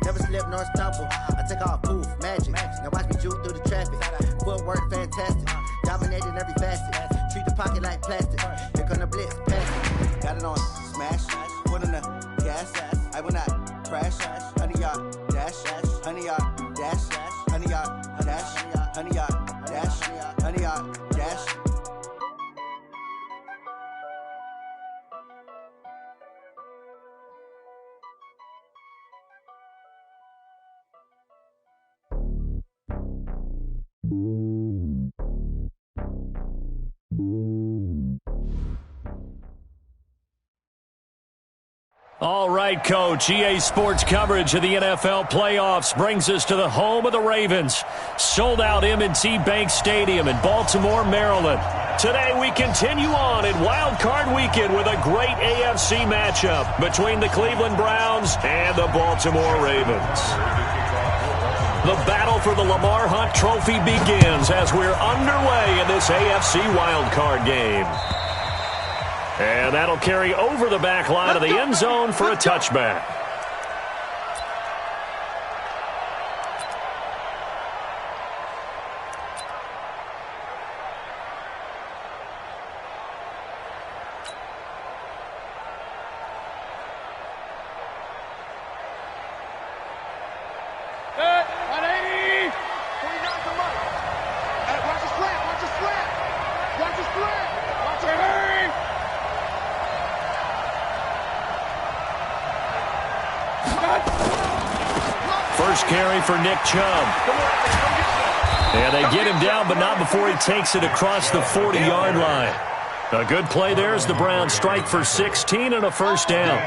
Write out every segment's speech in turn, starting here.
Never slip nor stumble. I take off poof, magic. Now watch me juke through the traffic. Footwork fantastic. Dominating every facet. Treat the pocket like plastic. Here come the blitz, pass it. Got it on smash. Put on the gas. I will not crash. 100-yard dash. 100-yard dash. 100-yard dash. 100-yard dash. 100-yard dash. All right, Coach. EA Sports coverage of the NFL playoffs brings us to the home of the Ravens. Sold-out M&T Bank Stadium in Baltimore, Maryland. Today we continue on in Wild Card Weekend with a great AFC matchup between the Cleveland Browns and the Baltimore Ravens. The battle for the Lamar Hunt Trophy begins as we're underway in this AFC Wild Card game. And that'll carry over the back line of the end zone for a touchback. First carry for Nick Chubb. And they get him down, but not before he takes it across the 40-yard line. A good play there as the Browns strike for 16 and a first down.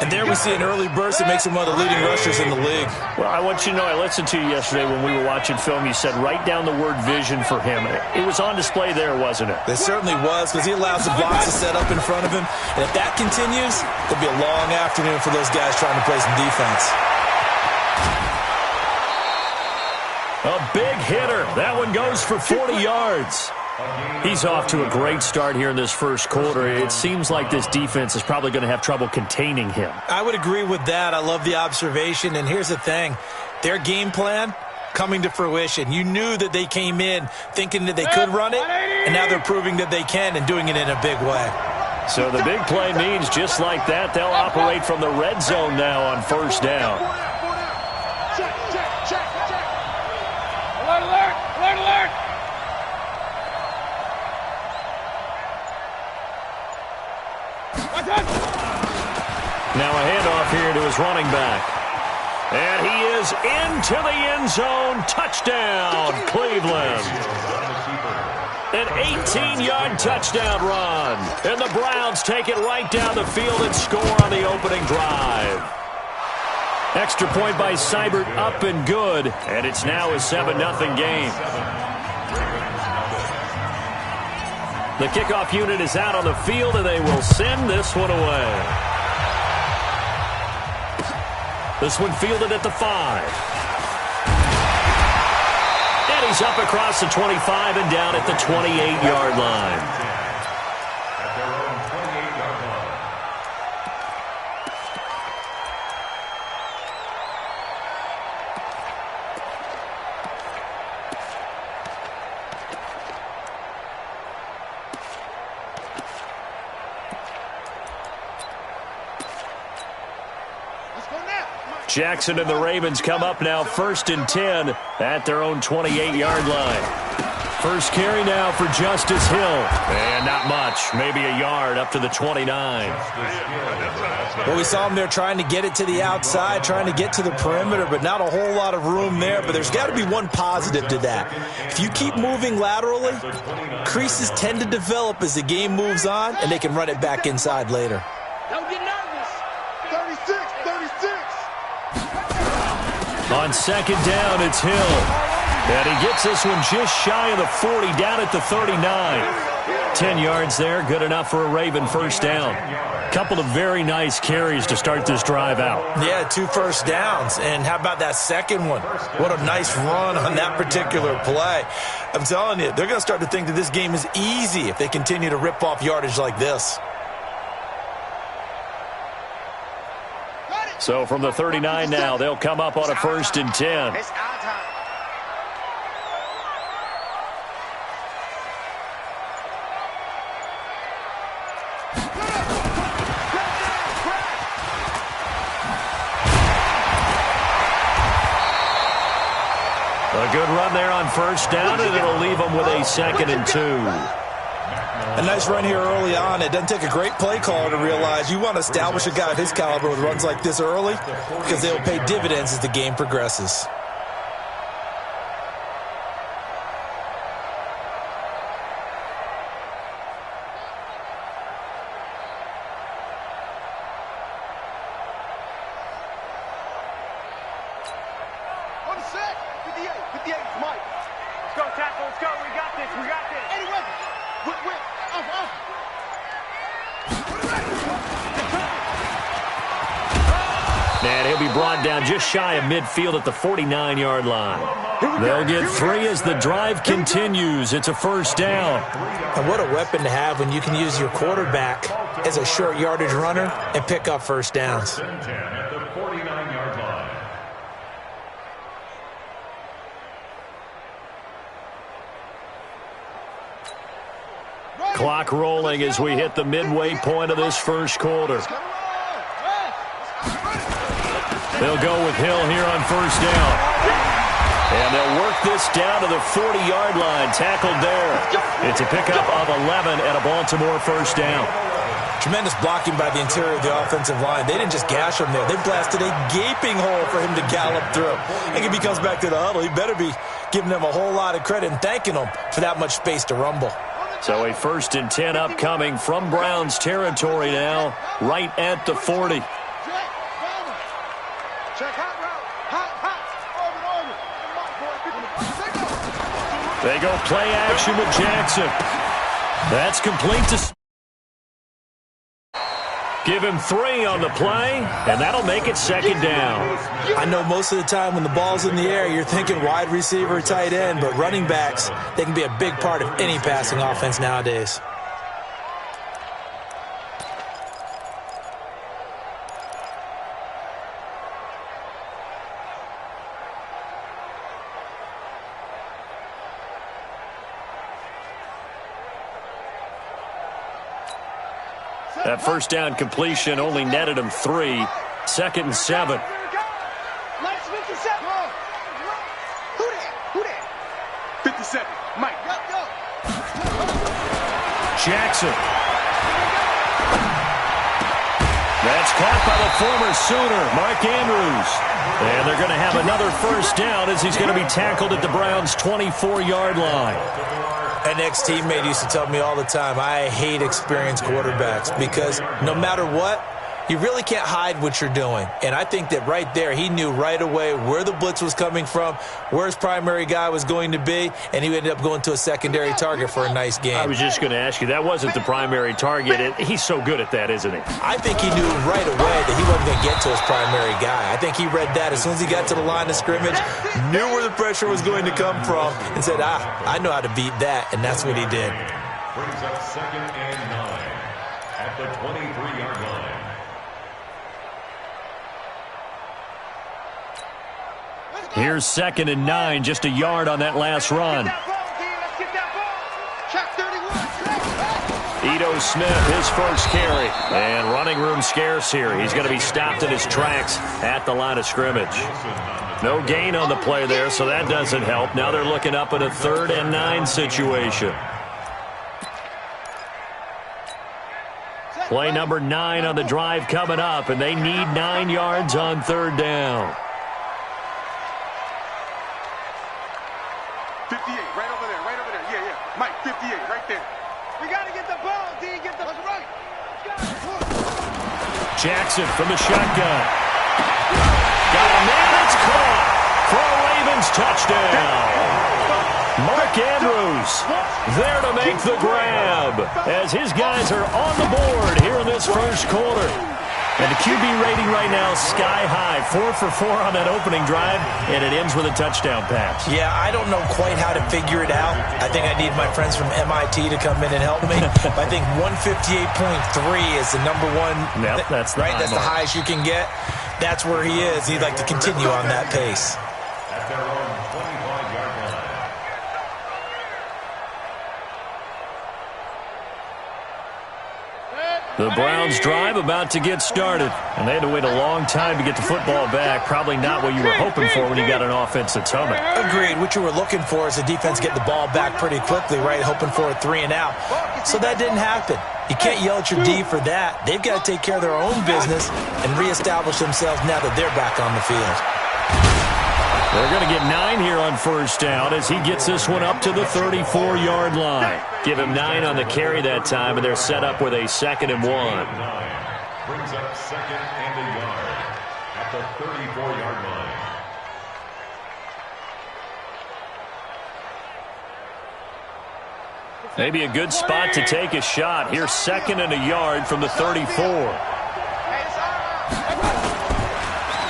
And there we see an early burst that makes him one of the leading rushers in the league. Well, I want you to know, I listened to you yesterday when we were watching film. You said write down the word vision for him. It was on display there, wasn't it? It certainly was, because he allows the box to set up in front of him. And if that continues, it'll be a long afternoon for those guys trying to play some defense. A big hitter. That one goes for 40 yards. He's off to a great start here in this first quarter. It seems like this defense is probably going to have trouble containing him. I would agree with that. I love the observation. And here's the thing. Their game plan coming to fruition. You knew that they came in thinking that they could run it, and now they're proving that they can and doing it in a big way. So the big play means just like that, they'll operate from the red zone now on first down. Alert, alert, alert, alert. Now a handoff here to his running back. And he is into the end zone. Touchdown, Cleveland. An 18-yard touchdown run. And the Browns take it right down the field and score on the opening drive. Extra point by Seibert up and good. And it's now a 7-0 game. The kickoff unit is out on the field, and they will send this one away. This one fielded at the 5. And he's up across the 25 and down at the 28-yard line. Jackson and the Ravens come up now 1st and 10 at their own 28-yard line. First carry now for Justice Hill. And not much, maybe a yard up to the 29. Well, we saw him there trying to get it to the outside, trying to get to the perimeter, but not a whole lot of room there. But there's got to be one positive to that. If you keep moving laterally, creases tend to develop as the game moves on, and they can run it back inside later. Don't get nervous. 36, 36. On second down, it's Hill. And he gets this one just shy of the 40, down at the 39. 10 yards there, good enough for a Raven first down. Couple of very nice carries to start this drive out. Yeah, 2 first downs. And how about that second one? What a nice run on that particular play. I'm telling you, they're going to start to think that this game is easy if they continue to rip off yardage like this. So from the 39 now, they'll come up on a 1st and 10. It's our time. A good run there on 1st down, and it'll leave them with a 2nd and 2. A nice run here early on. It doesn't take a great play caller to realize you want to establish a guy of his caliber with runs like this early because they'll pay dividends as the game progresses. On the set. 58. 58 is Mike. Let's go, tackle. Let's go. We got this. We got this. Anyway. Whip. Off. And he'll be brought down just shy of midfield at the 49-yard line. They'll get 3 as the drive continues. It's a 1st down. And what a weapon to have when you can use your quarterback as a short yardage runner and pick up 1st downs. At the 49-yard line. Clock rolling as we hit the midway point of this 1st quarter. They'll go with Hill here on 1st down. And they'll work this down to the 40-yard line, tackled there. It's a pickup of 11 at a Baltimore 1st down. Tremendous blocking by the interior of the offensive line. They didn't just gash him there. They blasted a gaping hole for him to gallop through. And if he comes back to the huddle, he better be giving them a whole lot of credit and thanking them for that much space to rumble. So a 1st and 10 upcoming from Browns territory now, right at the 40. Check hot route. Hot. Over. They go play action with Jackson. That's complete to... Give him 3 on the play, and that'll make it 2nd down. I know most of the time when the ball's in the air, you're thinking wide receiver, tight end, but running backs, they can be a big part of any passing offense nowadays. That 1st down completion only netted him 3. 2nd and 7. Let's 57. Who that? 57. Mike. Go. Jackson. That's caught by the former Sooner, Mark Andrews. And they're going to have another 1st down as he's going to be tackled at the Browns' 24-yard line. An ex-teammate used to tell me all the time, I hate experienced quarterbacks because no matter what, you really can't hide what you're doing. And I think that right there, he knew right away where the blitz was coming from, where his primary guy was going to be, and he ended up going to a secondary target for a nice game. I was just going to ask you, that wasn't the primary target. He's so good at that, isn't he? I think he knew right away that he wasn't going to get to his primary guy. I think he read that as soon as he got to the line of scrimmage, knew where the pressure was going to come from, and said, I know how to beat that, and that's what he did. Brings up 2nd and 9 at the 23-yard line. Here's 2nd and 9, just a yard on that last run. Ito Smith, his 1st carry. And running room scarce here. He's going to be stopped in his tracks at the line of scrimmage. No gain on the play there, so that doesn't help. Now they're looking up at a 3rd and 9 situation. Play number 9 on the drive coming up, and they need 9 yards on 3rd down. 58, right over there. Yeah. Mike, 58, right there. We got to get the ball, D. Get the... That's right. Jackson from the shotgun. Got a man, it's caught for a Ravens touchdown. Mark Andrews there to make the grab as his guys are on the board here in this 1st quarter. And the QB rating right now sky high, 4 for 4 on that opening drive, and it ends with a touchdown pass. Yeah, I don't know quite how to figure it out. I think I need my friends from MIT to come in and help me. But I think 158.3 is the number one. Yep, that's the right. high That's mark. the highest you can get. That's where he is. He'd like to continue on that pace. At their own 25-yard line. The Browns' drive about to get started, and they had to wait a long time to get the football back. Probably not what you were hoping for when you got an offense that's humming. Agreed. What you were looking for is the defense get the ball back pretty quickly, right? Hoping for a 3 and out. So that didn't happen. You can't yell at your D for that. They've got to take care of their own business and reestablish themselves now that they're back on the field. They're going to get 9 here on first down as he gets this one up to the 34-yard line. Give him 9 on the carry that time, and they're set up with a 2nd and 1. Brings up 2nd and a yard at the 34-yard line. Maybe a good spot to take a shot. Here's 2nd and a yard from the 34.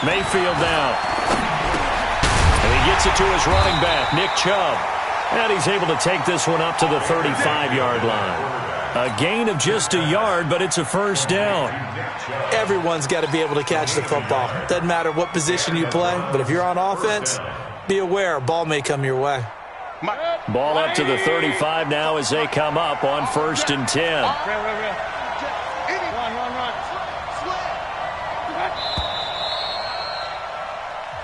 Mayfield down. And he gets it to his running back, Nick Chubb. And he's able to take this one up to the 35-yard line. A gain of just a yard, but it's a first down. Everyone's got to be able to catch the football. Doesn't matter what position you play, but if you're on offense, be aware a ball may come your way. Ball up to the 35 now as they come up on 1st and 10.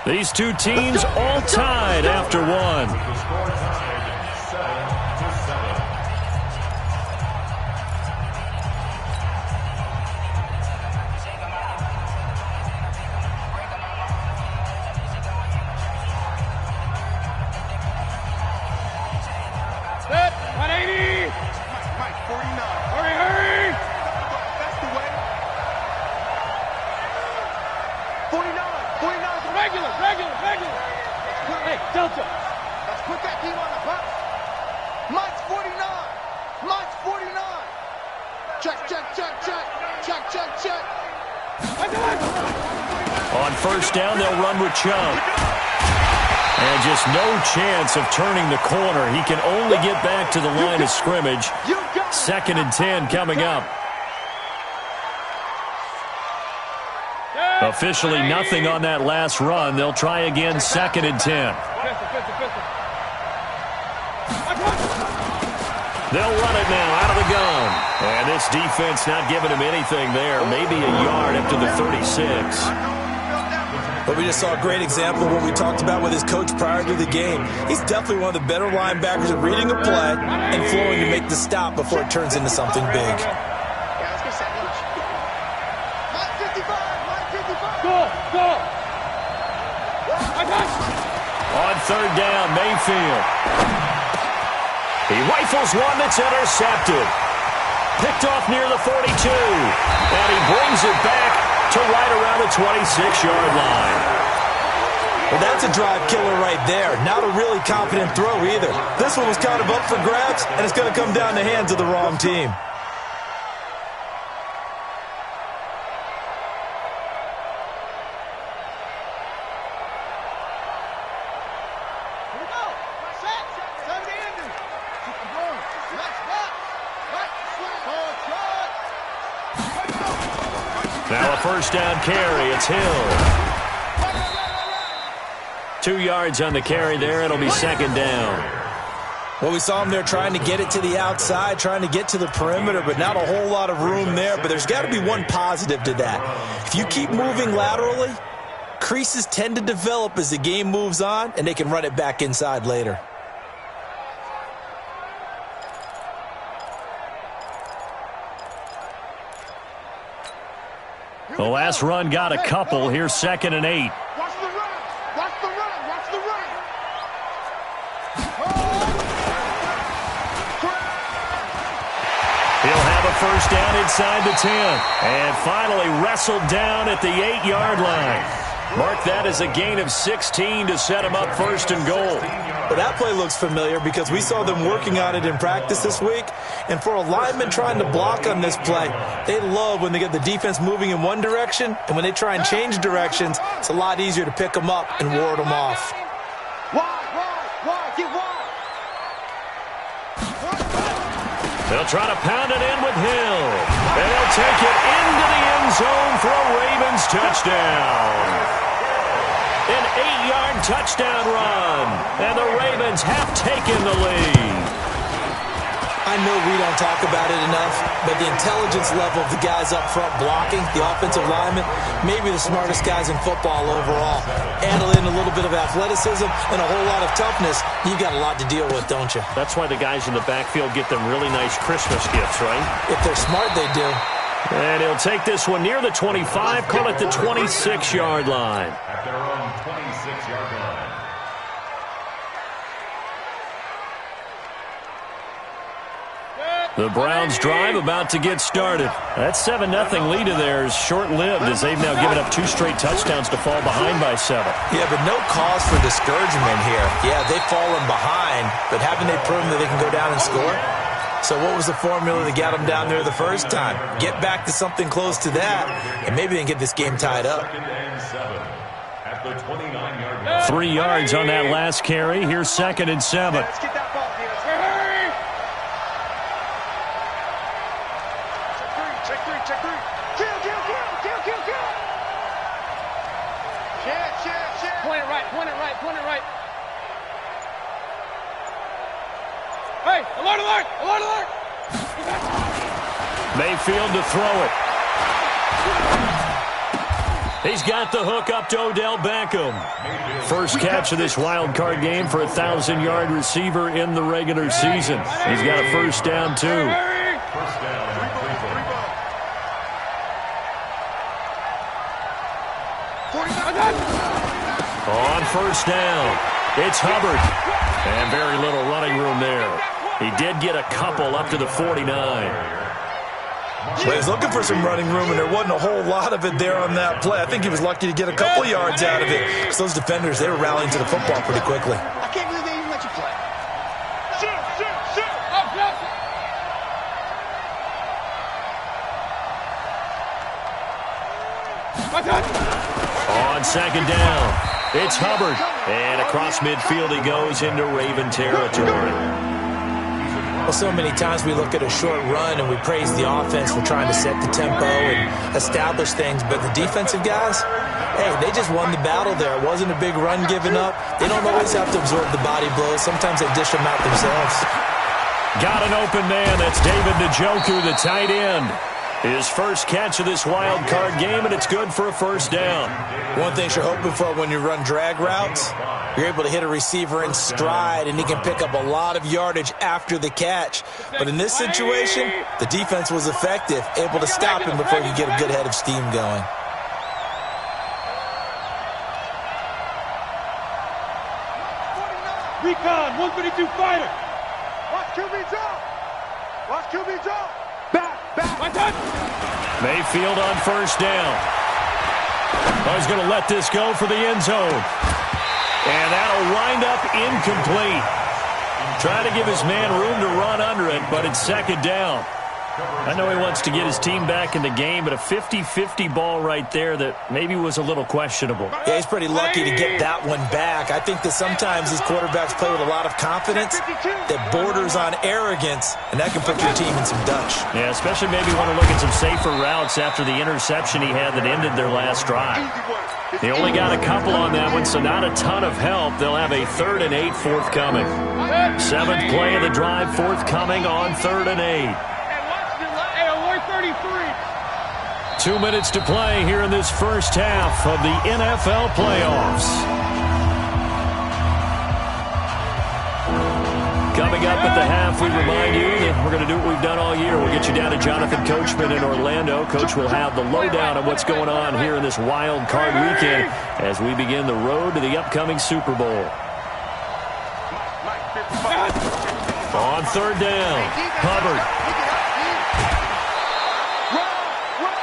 These two teams all tied after one. The score tied 7-7. Set, 180. Mike, 49. Hurry, hurry. That's the way. 49 is Regular. Hey, Delta. Let's put that team on the bus. Mike's 49. Mike's 49. Check. On first down, they'll run with Chubb. And just no chance of turning the corner. He can only get back to the line of scrimmage. 2nd and 10 coming up. Officially nothing on that last run. They'll try again 2nd and 10. They'll run it now out of the gun. And this defense not giving him anything there. Maybe a yard up to the 36. But we just saw a great example of what we talked about with his coach prior to the game. He's definitely one of the better linebackers at reading a play and flowing to make the stop before it turns into something big. Go. On 3rd down, Mayfield. He rifles one that's intercepted. Picked off near the 42. And he brings it back to right around the 26-yard line. Well, that's a drive killer right there. Not a really confident throw either. This one was kind of up for grabs, and it's going to come down the hands of the wrong team. Now a first down carry. It's Hill. 2 yards on the carry there. It'll be 2nd down. Well, we saw him there trying to get it to the outside, trying to get to the perimeter, but not a whole lot of room there. But there's got to be one positive to that. If you keep moving laterally, creases tend to develop as the game moves on, and they can run it back inside later. The last run got a couple. Here's 2nd and 8. Watch the run. He'll have a first down inside the 10. And finally wrestled down at the 8-yard line. Mark that as a gain of 16 to set him up 1st and goal. Well, that play looks familiar because we saw them working on it in practice this week. And for a lineman trying to block on this play, they love when they get the defense moving in one direction. And when they try and change directions, it's a lot easier to pick them up and ward them off. Wide, get wide. They'll try to pound it in with Hill. And he'll take it into the end zone for a Ravens touchdown. An 8-yard touchdown run. And the Ravens have taken the lead. I know we don't talk about it enough, but the intelligence level of the guys up front blocking, the offensive linemen, maybe the smartest guys in football overall. Add in a little bit of athleticism and a whole lot of toughness, you got a lot to deal with, don't you? That's why the guys in the backfield get them really nice Christmas gifts, right? If they're smart, they do. And he'll take this one near the 25, call it the 26-yard line. At their own 26-yard line. The Browns drive about to get started. That 7-0 lead of theirs short-lived as they've now given up 2 straight touchdowns to fall behind by 7. Yeah, but no cause for discouragement here. Yeah, they've fallen behind, but haven't they proven that they can go down and score? So what was the formula that got them down there the first time? Get back to something close to that, and maybe they can get this game tied up. At the 29-yard line. 3 yards on that last carry. Here's 2nd and 7. Let's get that ball, Diaz. Check three. Kill. Shit. Point it right. Hey, alert! Mayfield to throw it. He's got the hook up to Odell Beckham. First catch of this wild card game for a 1,000-yard receiver in the regular season. He's got a first down, too. First down. On first down, it's Hubbard. And very little running room there. He did get a couple up to the 49. Well, he was looking for some running room, and there wasn't a whole lot of it there on that play. I think he was lucky to get a couple yards out of it. Because those defenders, they were rallying to the football pretty quickly. I can't believe they even let you play. Shoot. On second down, it's Hubbard. And across midfield he goes into Raven territory. Well, so many times we look at a short run and we praise the offense for trying to set the tempo and establish things, but the defensive guys, hey, they just won the battle there. It wasn't a big run given up. They don't always have to absorb the body blows. Sometimes they dish them out themselves. Got an open man. That's David Njoku, the tight end. His first catch of this wild card game, and it's good for a first down. One thing you're hoping for when you run drag routes, you're able to hit a receiver in stride, and he can pick up a lot of yardage after the catch. But in this situation, the defense was effective, able to stop him before he could get a good head of steam going. Recon, 152 fighter. Watch QB drop. Back. Mayfield on first down. Oh, he's going to let this go for the end zone. And that'll wind up incomplete. Trying to give his man room to run under it, but it's second down. I know he wants to get his team back in the game, but a 50-50 ball right there that maybe was a little questionable. Yeah, he's pretty lucky to get that one back. I think that sometimes these quarterbacks play with a lot of confidence that borders on arrogance, and that can put your team in some Dutch. Yeah, especially maybe want to look at some safer routes after the interception he had that ended their last drive. They only got a couple on that one, so not a ton of help. They'll have a 3rd and 8 forthcoming. 7th play of the drive forthcoming on 3rd and 8. 2 minutes to play here in this first half of the NFL playoffs. Coming up at the half, we remind you that we're going to do what we've done all year. We'll get you down to Jonathan Coachman in Orlando. Coach will have the lowdown on what's going on here in this wild card weekend as we begin the road to the upcoming Super Bowl. On 3rd down, Hubbard.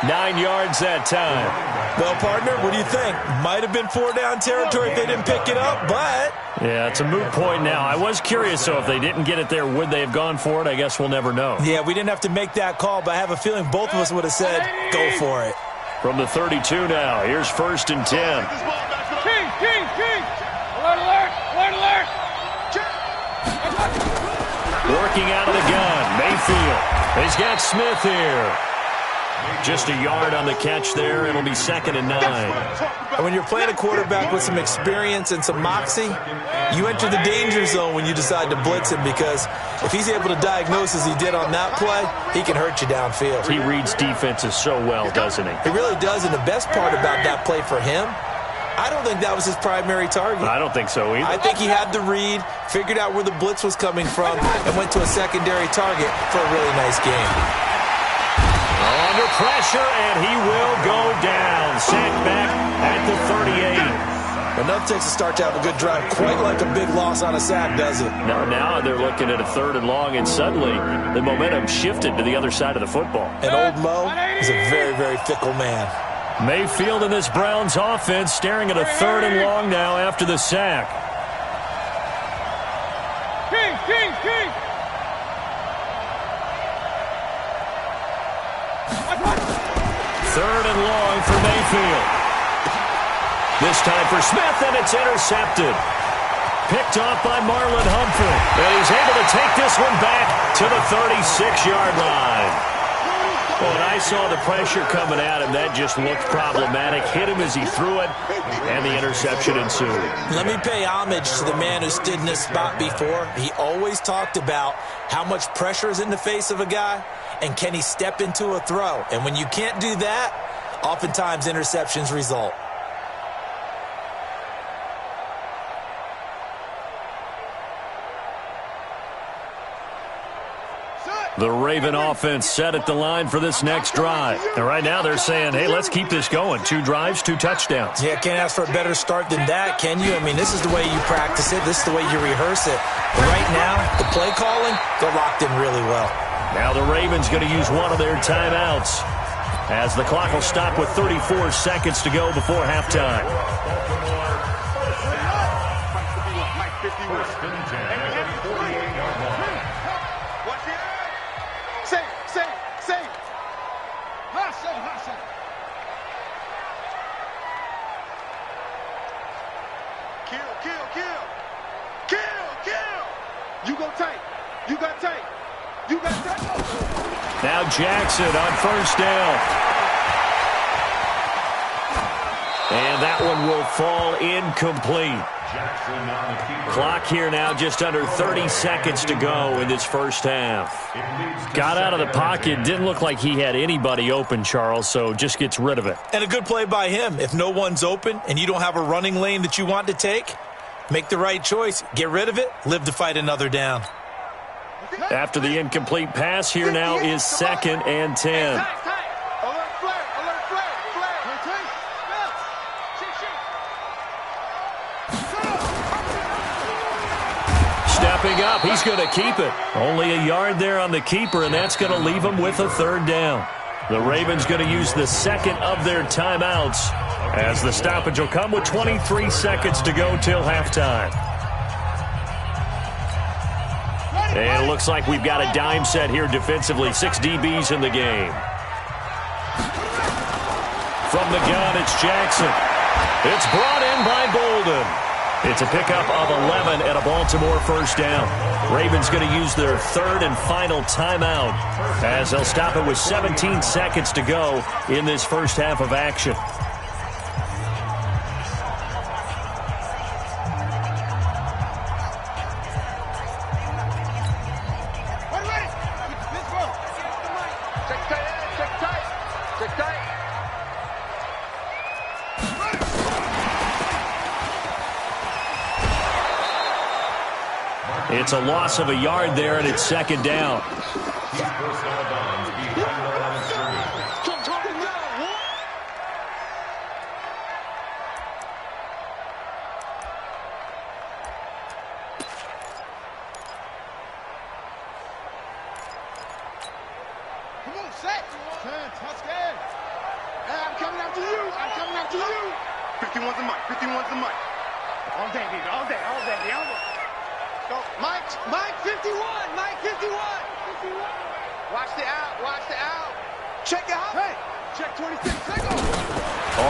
9 yards that time. Well, partner, what do you think? Might have been 4-down territory if they didn't pick it up, but... Yeah, it's a moot point now. I was curious, so if they didn't get it there, would they have gone for it? I guess we'll never know. Yeah, we didn't have to make that call, but I have a feeling both of us would have said, go for it. From the 32 now, here's 1st and 10. King! Alert! Working out of the gun, Mayfield. He's got Smith here. Just a yard on the catch there. It'll be 2nd and 9. And when you're playing a quarterback with some experience and some moxie, you enter the danger zone when you decide to blitz him, because if he's able to diagnose as he did on that play, he can hurt you downfield. He reads defenses so well, doesn't he? He really does, and the best part about that play for him, I don't think that was his primary target. I don't think so either. I think he had the read, figured out where the blitz was coming from, and went to a secondary target for a really nice game. Under pressure, and he will go down. Sacked back at the 38. Enough takes a start to have a good drive. Quite like a big loss on a sack, does it? Now they're looking at a 3rd and long, and suddenly the momentum shifted to the other side of the football. And old Mo is a very, very fickle man. Mayfield in this Browns offense staring at a 3rd and long now after the sack. King! 3rd and long for Mayfield. This time for Smith, and it's intercepted. Picked off by Marlon Humphrey. And he's able to take this one back to the 36-yard line. Well, when I saw the pressure coming at him, that just looked problematic. Hit him as he threw it, and the interception ensued. Let me pay homage to the man who stood in this spot before. He always talked about how much pressure is in the face of a guy, and can he step into a throw. And when you can't do that, oftentimes interceptions result. The Raven offense set at the line for this next drive. And right now they're saying, hey, let's keep this going. 2 drives, 2 touchdowns. Yeah, can't ask for a better start than that, can you? I mean, this is the way you practice it. This is the way you rehearse it. But right now, the play calling, they're locked in really well. Now the Ravens going to use one of their timeouts, as the clock will stop with 34 seconds to go before halftime. Now Jackson on 1st down. And that one will fall incomplete. Clock here now, just under 30 seconds to go in this first half. Got out of the pocket, didn't look like he had anybody open, Charles, so just gets rid of it. And a good play by him. If no one's open and you don't have a running lane that you want to take, make the right choice. Get rid of it, live to fight another down. After the incomplete pass, here now is 2nd and 10. Stepping up, he's going to keep it. Only a yard there on the keeper, and that's going to leave him with a 3rd down. The Ravens going to use the 2nd of their timeouts, as the stoppage will come with 23 seconds to go till halftime. And it looks like we've got a dime set here defensively. 6 DBs in the game. From the gun, it's Jackson. It's brought in by Bolden. It's a pickup of 11 and a Baltimore 1st down. Ravens going to use their 3rd and final timeout, as they'll stop it with 17 seconds to go in this first half of action. It's a loss of a yard there, and it's 2nd down. Come on, set. Touchdown. I'm coming after you. I'm coming after you. 51's the mic. 51's the mic. All day, baby. All day. All day. All day. Go. Mike 51. Mike 51. Watch the out. Watch the out. Check it out. Hey. Check 26. Let go.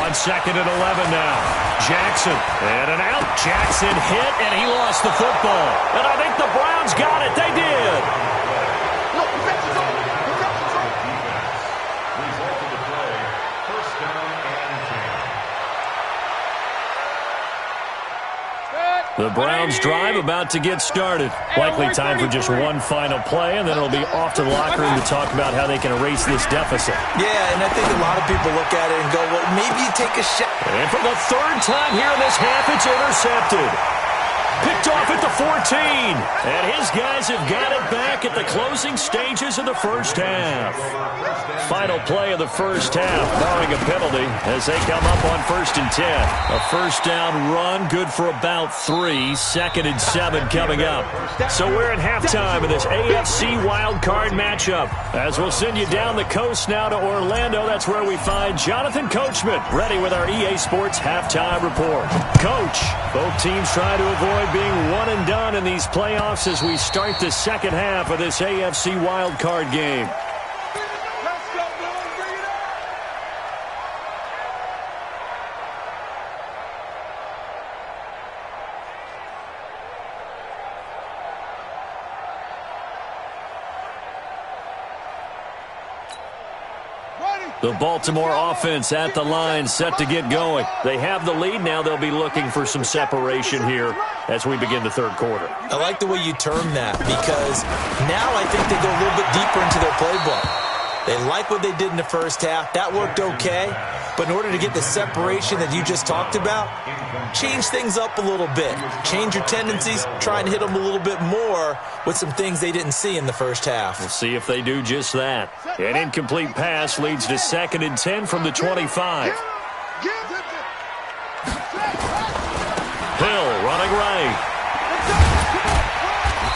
On 2nd and 11 now. Jackson. And an out. Jackson hit, and he lost the football. And I think the Browns got it. They did. Look, protection's over. Protection's over. The Browns drive about to get started. Likely time for just one final play, and then it'll be off to the locker room to talk about how they can erase this deficit. Yeah, and I think a lot of people look at it and go, well, maybe you take a shot. And for the third time here in this half, it's intercepted. Picked off at the 14. And his guys have got it back at the closing stages of the first half. Final play of the first half, barring a penalty, as they come up on 1st and 10. A first down run, good for about 3. 2nd and 7 coming up. So we're at halftime in this AFC wildcard matchup. As we'll send you down the coast now to Orlando, that's where we find Jonathan Coachman, ready with our EA Sports halftime report. Coach, both teams try to avoid being one and done in these playoffs as we start the second half of this AFC wildcard game. The Baltimore offense at the line, set to get going. They have the lead now. They'll be looking for some separation here as we begin the third quarter. I like the way you term that, because now I think they go a little bit deeper into their playbook. They like what they did in the first half. That worked okay. But in order to get the separation that you just talked about, change things up a little bit. Change your tendencies. Try and hit them a little bit more with some things they didn't see in the first half. We'll see if they do just that. An incomplete pass leads to 2nd and 10 from the 25. Hill running right.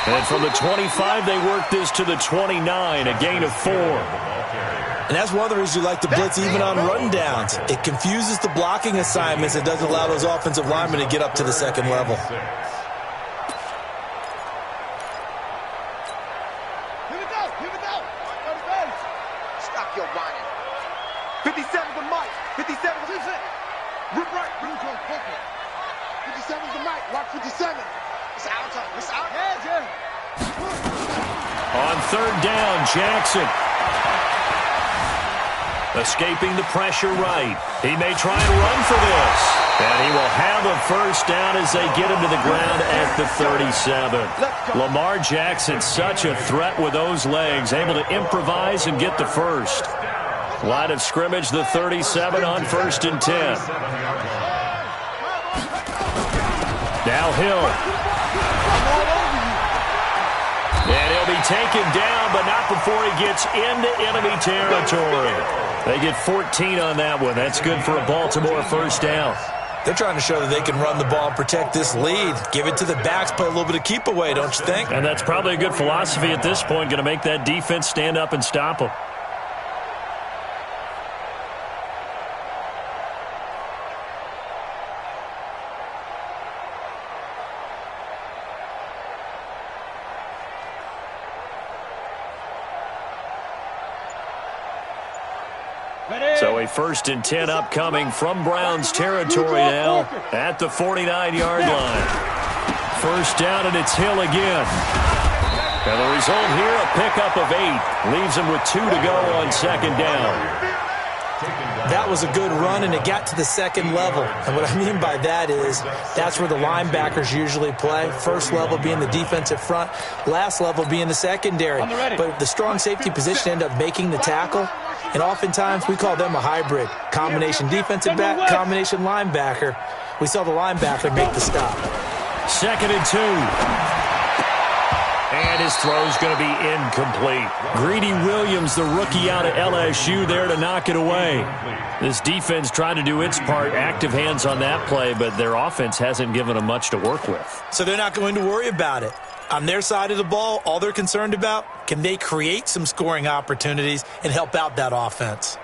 And from the 25, they work this to the 29, a gain of 4. And that's one of the reasons you like to blitz even on rundowns. It confuses the blocking assignments. It doesn't allow those offensive linemen to get up to the second level. Here we go. Stop your whining. 57's the mic. 57's the mic. Rip right. 57's the mic. Watch 57. It's our time. It's our time. On 3rd down, Jackson. Escaping the pressure right. He may try and run for this. And he will have a first down as they get him to the ground at the 37. Lamar Jackson, such a threat with those legs, able to improvise and get the first. Line of scrimmage, the 37 on 1st and 10. Now Hill. And he'll be taken down, but not before he gets into enemy territory. They get 14 on that one. That's good for a Baltimore first down. They're trying to show that they can run the ball and protect this lead. Give it to the backs, play a little bit of keep away, don't you think? And that's probably a good philosophy at this point, going to make that defense stand up and stop them. So a 1st and 10 upcoming from Browns territory now at the 49-yard line. First down, and it's Hill again. And the result here, a pickup of 8. Leaves him with 2 to go on 2nd down. That was a good run, and it got to the second level. And what I mean by that is that's where the linebackers usually play. First level being the defensive front, last level being the secondary. But the strong safety position ended up making the tackle. And oftentimes we call them a hybrid. Combination defensive back, combination linebacker. We saw the linebacker make the stop. 2nd and 2. And his throw's going to be incomplete. Greedy Williams, the rookie out of LSU, there to knock it away. This defense trying to do its part. Active hands on that play, but their offense hasn't given them much to work with. So they're not going to worry about it. On their side of the ball, all they're concerned about, can they create some scoring opportunities and help out that offense?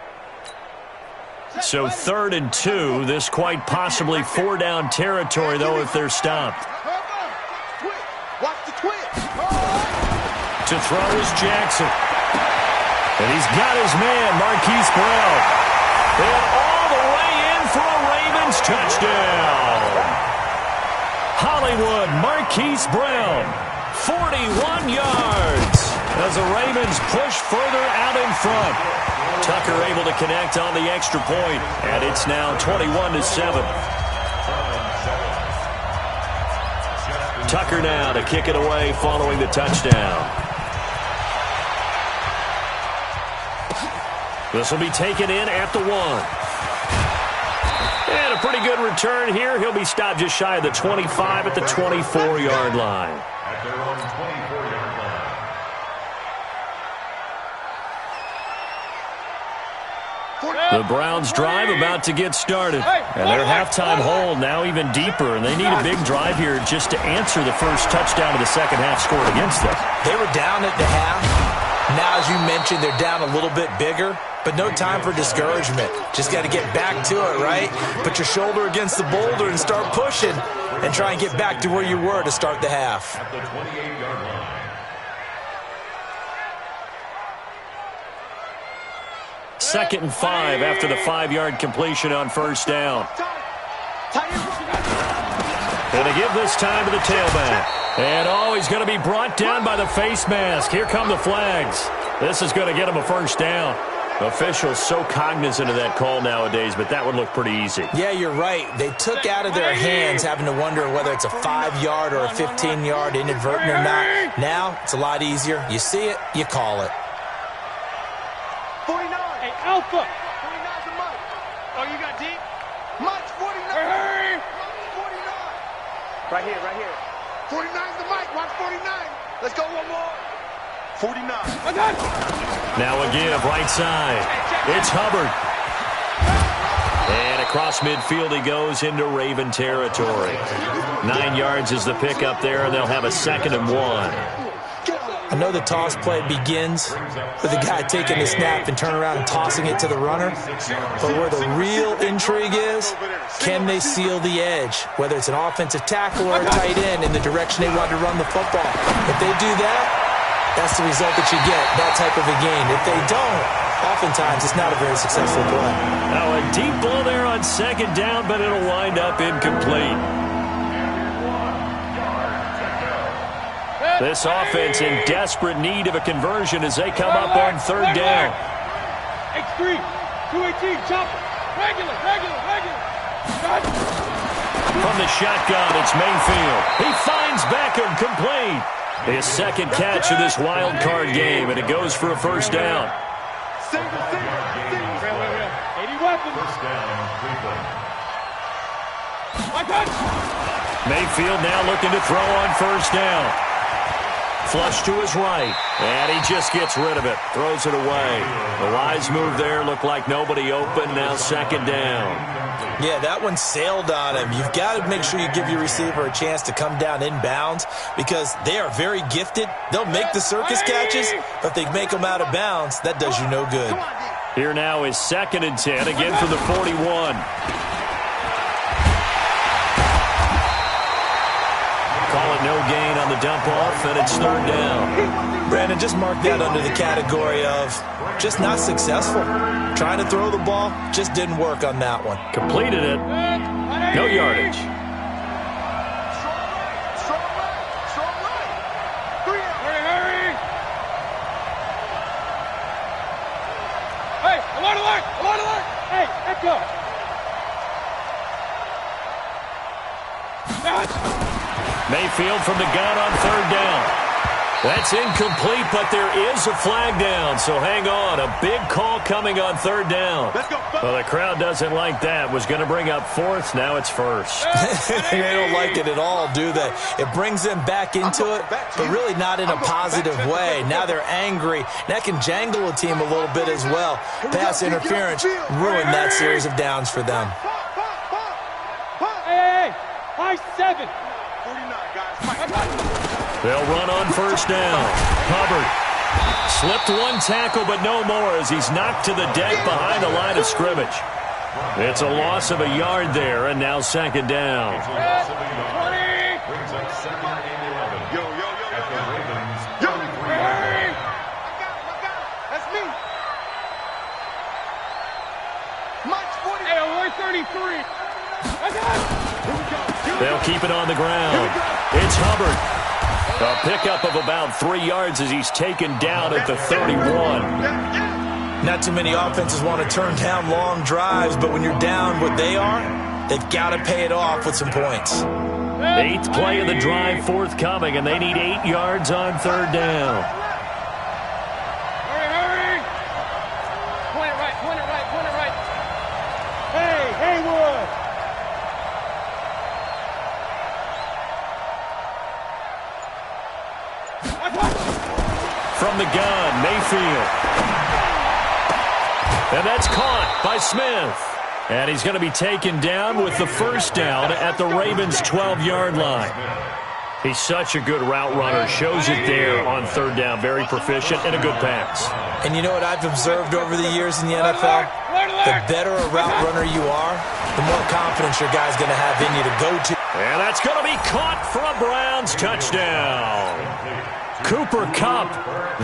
So 3rd and 2. This quite possibly 4-down territory, though, if they're stopped. Watch the twitch. To throw is Jackson. And he's got his man, Marquise Brown. And all the way in for a Ravens touchdown. Hollywood, Marquise Brown, 41 yards. As the Ravens push further out in front. Tucker able to connect on the extra point, and it's now 21-7. Tucker now to kick it away following the touchdown. This will be taken in at the 1. And a pretty good return here. He'll be stopped just shy of the 25 at the 24-yard line. At their own 24-yard line. The Browns' drive about to get started. And their halftime hole now even deeper. And they need a big drive here just to answer the first touchdown of the second half scored against them. They were down at the half. Now, as you mentioned, they're down a little bit bigger. But no time for discouragement. Just got to get back to it, right? Put your shoulder against the boulder and start pushing. And try and get back to where you were to start the half. At the 28-yard line. Second and 5 after the 5-yard completion on first down. And to give this time to the tailback. And he's going to be brought down by the face mask. Here come the flags. This is going to get him a first down. Officials so cognizant of that call nowadays, but that would look pretty easy. Yeah, you're right. They took out of their hands having to wonder whether it's a 5-yard or a 15-yard inadvertent or not. Now, it's a lot easier. You see it, you call it. 49. Hey, Alpha. 49's a Mike. Oh, you got deep? Mike's 49. Hey. Mike's 49. Right here, right here. 49's the Mike. Watch 49. Let's go one more. 49. I got it. Now a give, right side. It's Hubbard. And across midfield he goes into Raven territory. 9 yards is the pickup there, and they'll have a 2nd and 1. I know the toss play begins with the guy taking the snap and turn around and tossing it to the runner. But where the real intrigue is, can they seal the edge? Whether it's an offensive tackle or a tight end in the direction they want to run the football. If they do that, that's the result that you get, that type of a game. If they don't, oftentimes it's not a very successful play. Now a deep ball there on 2nd down, but it'll wind up incomplete. This offense in desperate need of a conversion as they come up on 3rd down. X3, 218, chopper. Regular. From the shotgun, it's Mayfield. He finds Beckham, complete. His 2nd catch of this wild card game, and it goes for a first down. Real. 80 weapons. First down, Cleveland. I got it. Mayfield now looking to throw on first down. Flush to his right, and he just gets rid of it, throws it away. The wise move there, looked like nobody open, now 2nd down. Yeah, that one sailed on him. You've got to make sure you give your receiver a chance to come down inbounds because they are very gifted. They'll make the circus catches, but if they make them out of bounds, that does you no good. Here now is 2nd and 10, again from the 41. Call it no gain on the dump off, and it's 3rd down. Brandon, just mark that under the category of just not successful. Trying to throw the ball, just didn't work on that one. Completed it. No yardage. Strong right. 3 out. Hurry. Hey, alert. Hey, echo. Mayfield from the gun on 3rd down. That's incomplete, but there is a flag down, so hang on. A big call coming on 3rd down. Let's go. Well, the crowd doesn't like that. Was going to bring up 4th, now it's 1st. They don't like it at all, do they? It brings them back into it, but really not in a positive way. Now they're angry. That can jangle a team a little bit as well. Pass interference ruined that series of downs for them. Hey, high 7. 49, guys. Mike. They'll run on first down. Hubbard slipped one tackle, but no more as he's knocked to the deck behind the line of scrimmage. It's a loss of a yard there, and now 2nd down. Brings up 2nd and 11. Yo. At the Ravens' 33-yard line. I got it. That's me. Mike's 40. Hey, alert 33. I got it. They'll keep it on the ground. It's Hubbard. A pickup of about 3 yards as he's taken down at the 31. Not too many offenses want to turn down long drives, but when you're down what they are, they've got to pay it off with some points. 8th play of the drive forthcoming, and they need 8 yards on 3rd down. Hurry, hurry. Point it right, point it right, point it right. Hey, Haywood. From the gun, Mayfield. And that's caught by Smith. And he's going to be taken down with the first down at the Ravens' 12-yard line. He's such a good route runner. Shows it there on 3rd down. Very proficient and a good pass. And you know what I've observed over the years in the NFL? The better a route runner you are, the more confidence your guy's going to have in you to go to. And that's going to be caught for a Browns touchdown. Cooper Kupp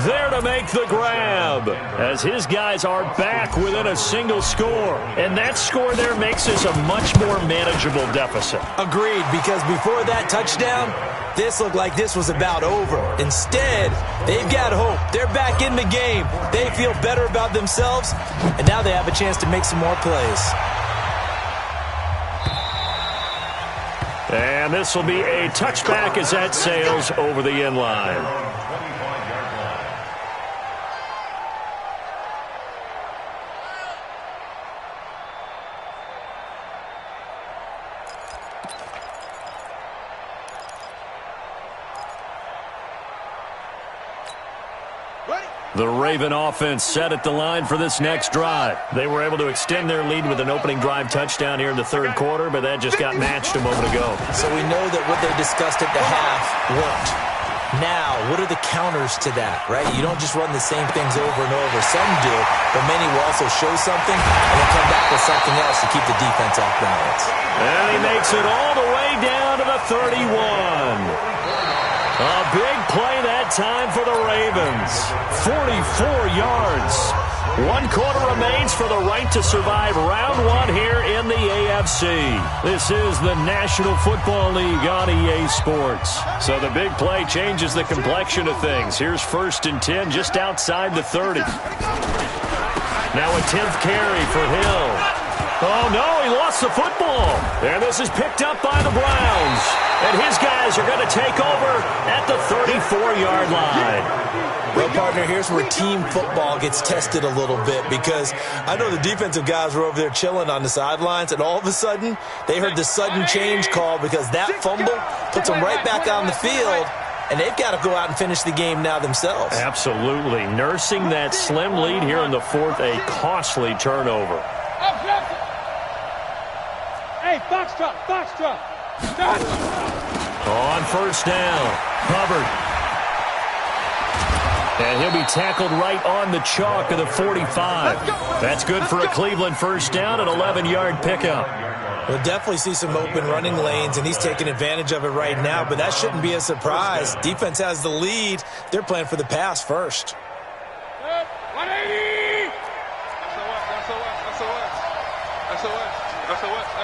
there to make the grab as his guys are back within a single score. And that score there makes this a much more manageable deficit. Agreed, because before that touchdown, this looked like this was about over. Instead, they've got hope. They're back in the game. They feel better about themselves, and now they have a chance to make some more plays. And this will be a touchback as that sails over the end line. The Raven offense set at the line for this next drive. They were able to extend their lead with an opening drive touchdown here in the 3rd quarter, but that just got matched a moment ago. So we know that what they discussed at the half worked. Now, what are the counters to that, right? You don't just run the same things over and over. Some do, but many will also show something and then come back with something else to keep the defense off balance. And he makes it all the way down to the 31. A big play that time for the Ravens. 44 yards. 1 quarter remains for the right to survive round 1 here in the AFC. This is the National Football League on EA Sports. So the big play changes the complexion of things. Here's 1st and 10 just outside the 30. Now a 10th carry for Hill. Oh, no, he lost the football. And this is picked up by the Browns. And his guys are going to take over at the 34-yard line. Well, partner, here's where team football gets tested a little bit, because I know the defensive guys were over there chilling on the sidelines, and all of a sudden they heard the sudden change call because that fumble puts them right back on the field, and they've got to go out and finish the game now themselves. Absolutely. Nursing that slim lead here in the 4th, a costly turnover. Hey, foxtrot, foxtrot. On 1st down, Hubbard. And he'll be tackled right on the chalk of the 45. That's good for a Cleveland 1st down, an 11-yard pickup. We'll definitely see some open running lanes, and he's taking advantage of it right now, but that shouldn't be a surprise. Defense has the lead. They're playing for the pass first. 180!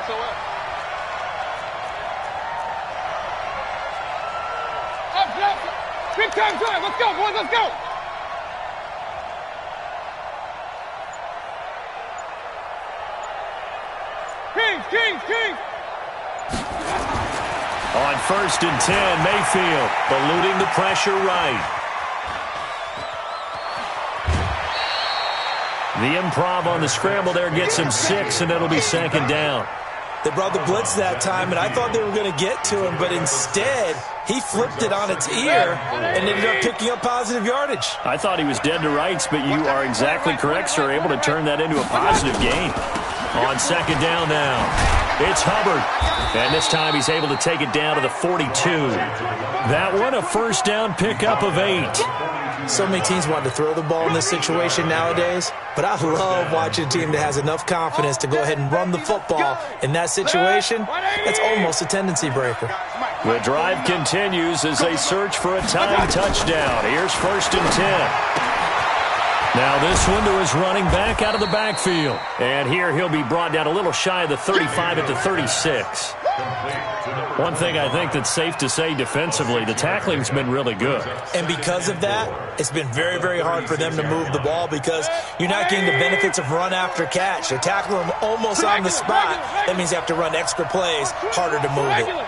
SOS. Big time drive. Let's go, boys. Let's go. Kings. On 1st and 10, Mayfield eluding the pressure right. The improv on the scramble there gets him 6, and it'll be 2nd down. They brought the blitz that time, and I thought they were going to get to him, but instead he flipped it on its ear and ended up picking up positive yardage. I thought he was dead to rights, but you are exactly correct, sir. Able to turn that into a positive gain. On 2nd down now, it's Hubbard. And this time he's able to take it down to the 42. That one a 1st down pickup of 8. So many teams want to throw the ball in this situation nowadays, but I love watching a team that has enough confidence to go ahead and run the football. In that situation, that's almost a tendency breaker. The drive continues as they search for a tying touchdown. Here's 1st and 10. Now this one to his running back out of the backfield. And here he'll be brought down a little shy of the 35 at the 36. One thing I think that's safe to say defensively, the tackling's been really good. And because of that, it's been very, very hard for them to move the ball because you're not getting the benefits of run after catch. They're tackling them almost on the spot. That means you have to run extra plays, harder to move it. Regular.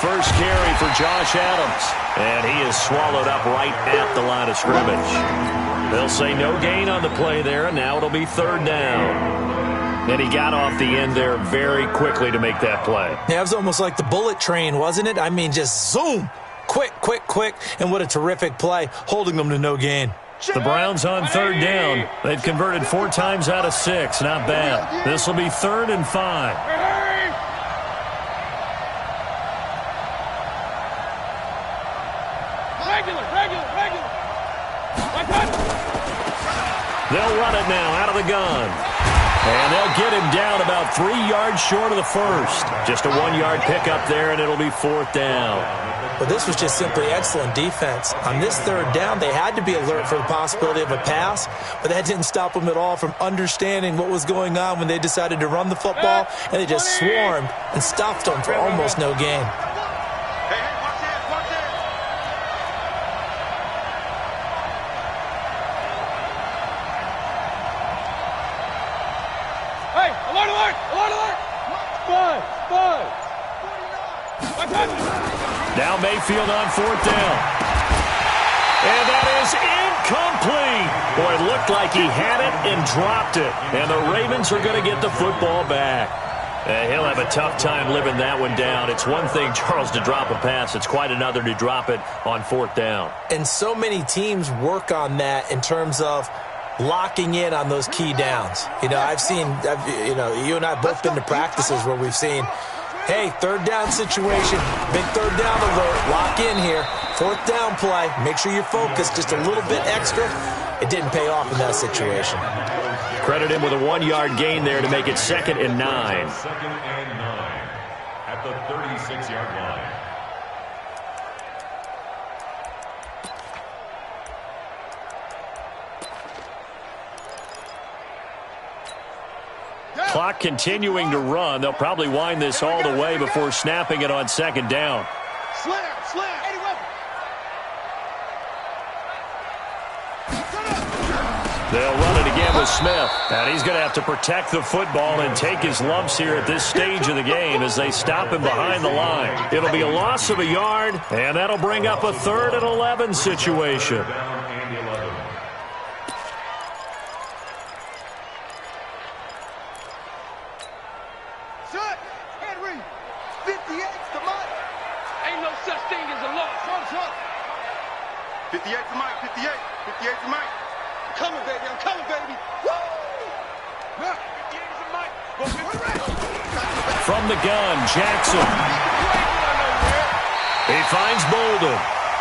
first carry for Josh Adams. And he is swallowed up right at the line of scrimmage. They'll say no gain on the play there, and now it'll be third down. And he got off the end there very quickly to make that play. Yeah, it was almost like the bullet train, wasn't it? I mean, just zoom. Quick, quick, quick. And what a terrific play, holding them to no gain. The Browns on third down. They've converted 4 times out of 6. Not bad. This will be 3rd and 5. Regular. They'll run it now out of the gun. And they'll get him down about 3 yards short of the first. Just a 1-yard pickup there, and it'll be 4th down. Well, this was just simply excellent defense. On this third down, they had to be alert for the possibility of a pass, but that didn't stop them at all from understanding what was going on when they decided to run the football, and they just swarmed and stuffed them for almost no gain. Hey, watch this. Hey, alert! Five. Now Mayfield on 4th down. And that is incomplete. Boy, it looked like he had it and dropped it. And the Ravens are going to get the football back. He'll have a tough time living that one down. It's one thing, Charles, to drop a pass. It's quite another to drop it on 4th down. And so many teams work on that in terms of locking in on those key downs. You know, you and I have both been to practices where we've seen, hey, third down situation, big third down alert, lock in here. 4th down play, make sure you're focused just a little bit extra. It didn't pay off in that situation. Credit him with a 1-yard gain there to make it 2nd and 9. 2nd and 9 at the 36-yard line. Clock continuing to run. They'll probably wind this all the way before snapping it on 2nd down. Slam. They'll run it again with Smith. And he's going to have to protect the football and take his lumps here at this stage of the game as they stop him behind the line. It'll be a loss of a yard, and that'll bring up a 3rd and 11 situation. Shut. Henry. 58's the Mike. Ain't no such thing as a loss. 58 to Mike. 58 to Mike. I'm coming, baby. Woo! 58 to Mike. From the gun, Jackson. He finds Bolden.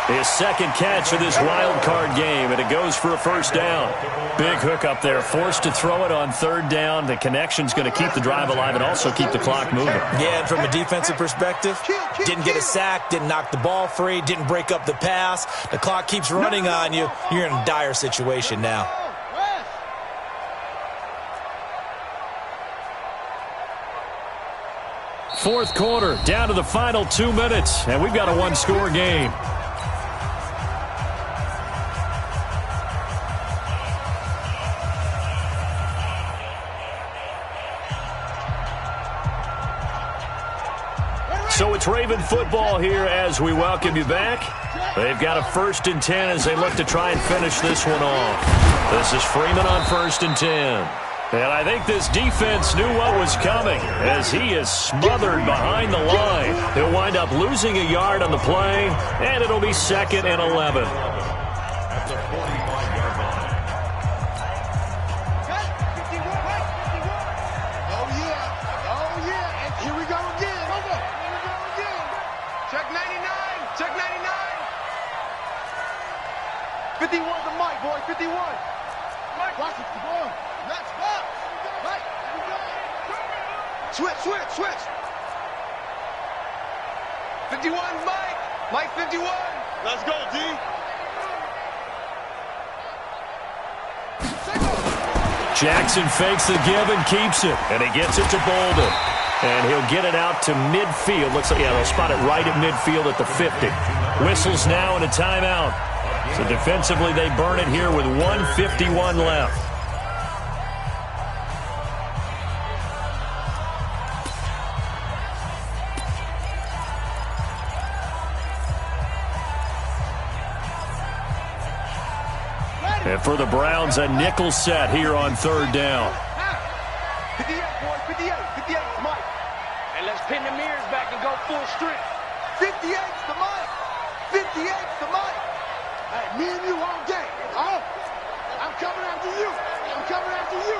His 2nd catch of this wild card game, and it goes for a 1st down. Big hook up there, forced to throw it on 3rd down. The connection's going to keep the drive alive and also keep the clock moving. Yeah, and from a defensive perspective, didn't get a sack, didn't knock the ball free, didn't break up the pass. The clock keeps running on you. You're in a dire situation now. 4th quarter, down to the final 2 minutes, and we've got a 1-score game. So it's Raven football here as we welcome you back. They've got a 1st and 10 as they look to try and finish this one off. This is Freeman on 1st and 10. And I think this defense knew what was coming as he is smothered behind the line. He'll wind up losing a yard on the play, and it'll be 2nd and 11. At the 45-yard line. Oh, yeah. And here we go again. Check 99. Check 99. 51's the Mike, boy. 51. Mike, watch it. Come on. Let's go. Mike. Switch. 51, Mike. Mike 51. Let's go, D. Jackson fakes the give and keeps it, and he gets it to Bolden. And he'll get it out to midfield. Looks like, they'll spot it right at midfield at the 50. Whistles now and a timeout. So defensively, they burn it here with 1:51 left. And for the Browns, a nickel set here on third down. 58, boys, 58, 58's Mike. And let's pin the mirrors back and go full strength. 58's the Mike. 58's the Mike. Hey, me and you all day. Oh, I'm coming after you. I'm coming after you.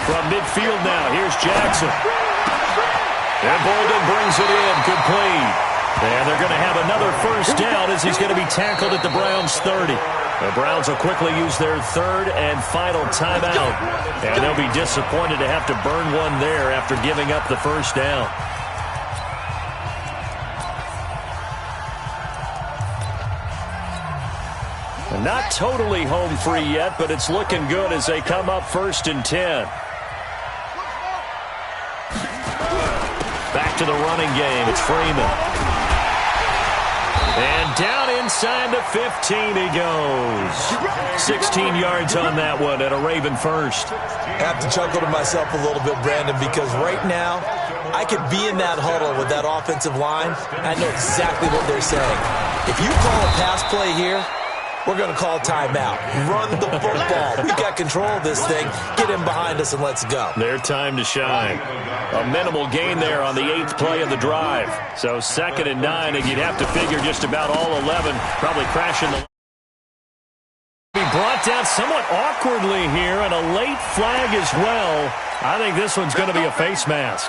From midfield now, here's Jackson. And Bolden brings it in, complete. And they're going to have another first down as he's going to be tackled at the Browns' 30. The Browns will quickly use their third and final timeout. And they'll be disappointed to have to burn one there after giving up the first down. Not totally home free yet, but it's looking good as they come up 1st and 10. Back to the running game. It's Freeman. And down inside the 15 he goes. 16 yards on that one and a Raven first. I have to chuckle to myself a little bit, Brandon, because right now I could be in that huddle with that offensive line. I know exactly what they're saying. If you call a pass play here, we're going to call timeout. Run the football. We've got control of this thing. Get in behind us and let's go. Their time to shine. A minimal gain there on the 8th play of the drive. So 2nd and 9, and you'd have to figure just about all 11 probably crashing the... Be brought down somewhat awkwardly here, and a late flag as well. I think this one's going to be a face mask.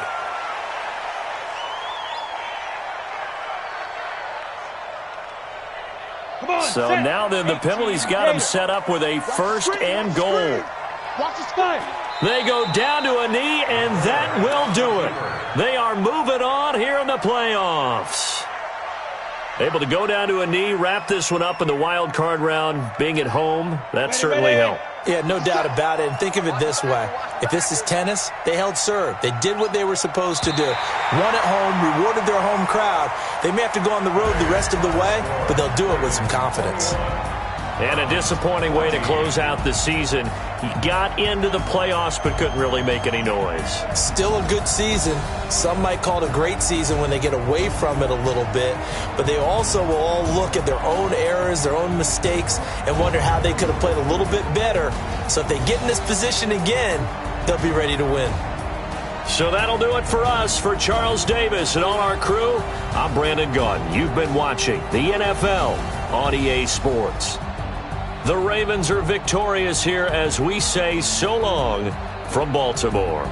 So now then the penalty's got him set up with a 1st and goal. They go down to a knee, and that will do it. They are moving on here in the playoffs. Able to go down to a knee, wrap this one up in the wild card round. Being at home, that certainly helped. Yeah, no doubt about it. And think of it this way. If this is tennis, they held serve. They did what they were supposed to do. Won at home, rewarded their home crowd. They may have to go on the road the rest of the way, but they'll do it with some confidence. And a disappointing way to close out the season. He got into the playoffs but couldn't really make any noise. Still a good season. Some might call it a great season when they get away from it a little bit. But they also will all look at their own errors, their own mistakes, and wonder how they could have played a little bit better. So if they get in this position again, they'll be ready to win. So that'll do it for us. For Charles Davis and all our crew, I'm Brandon Gaudin. You've been watching the NFL on EA Sports. The Ravens are victorious here as we say so long from Baltimore.